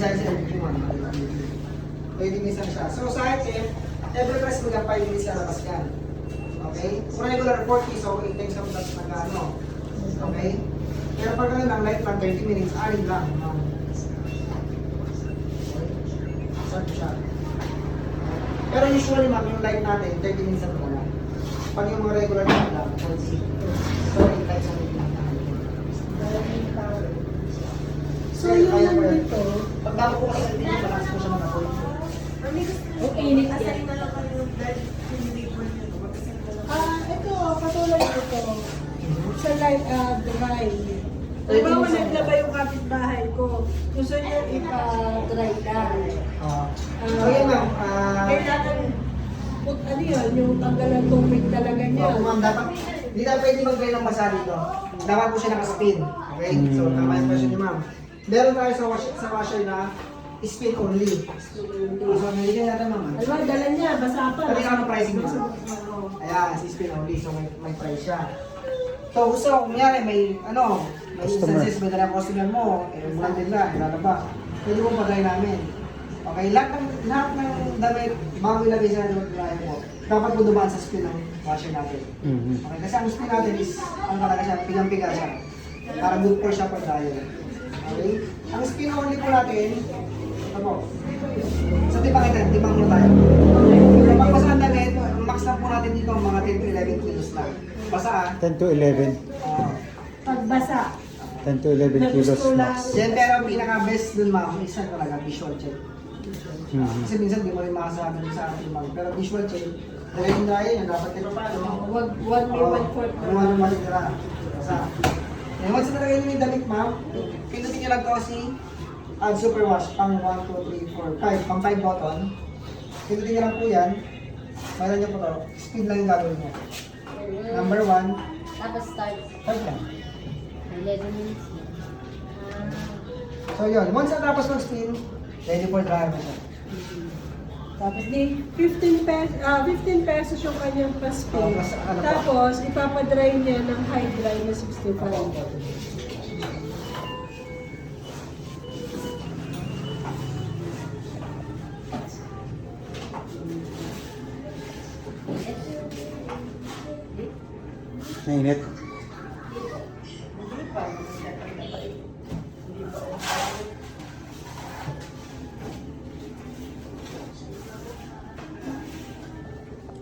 design sa LBQ man. 20 minutes lang siya. So sa akin, every press mo 5 minutes na labas yan. Okay? Kung regular 40, so 8 times ang plus na ano. Okay? Pero pag ano lang, light lang, 30 minutes, arin lang. Start siya. Pero usually ma'am, yung light natin, 30 minutes na talaga. Pag yung mga regular na lang, 40. So 8 times ang lang. So yung dito, pag damo po kasi hindi malakas po siya mag-appoint. okay, Assign na lang kayo ng blood hindi po nito. ito, katulad ito, sa light dry. Halimbawa naglaba yung kapitbahay ko. Gusto niya ipa-dry lang. So yun ma'am, Kailangan Ano yun, yung tanggalan tubig talaga niya. ma'am, dapat, hindi na pwede mag-dry ng basa dito. Dapat po siya naka-spin. Okay? So tama yung question ni ma'am. Meron tayo sa washer na spin only. So nilagyan natin ma'am. Alam mo, dala niya, basa pa. Sabi ka ng pricing mo. Ayan, si spin only. So may price siya. So gusto ko, kunyari may instances, may dalang customer mo, blended na, ilalaba. Pwede mo pagay namin. Okay, lahat ng damit, bago ilagay sa dryer mo, dapat mo dumaan sa spin ng washer natin. Okay, kasi ang spin natin is, ang talaga siya, pigang-piga siya. Para good for siya pag dryer. Okay? Ang spin only po natin, ito po. Sa timbang mo tayo. Kapag basa ang damit, ang max na po natin dito, mga 10 to 11 kilos lang. Basa 10 to 11. Pagbasa. 10 to 11 kilos max. Yan, pero ang pinaka-best dun ma'am, isa talaga visual check. Kasi minsan di mo rin makasabi sa akin ma'am. Pero visual check, dahil yung dryer yan, dapat kayo paano. One may 1/4 na. Ano naman tira. Basa. And once na talaga yung damit ma'am, pinutin nyo lang to si add super wash, pang 1, 2, 3, 4, 5, pang 5 button. Pinutin nyo lang po yan. Mayroon nyo po to, speed lang yung gagawin nyo. Number 1, Tapos start start lang. 11 minutes na. So yun, once na tapos mag-spin, ready for dryer na siya. Tapos di 15 pesos yung kanyang pa-spin. Ano pa? Tapos ipapadry niya ng high dry na 65. Mainit.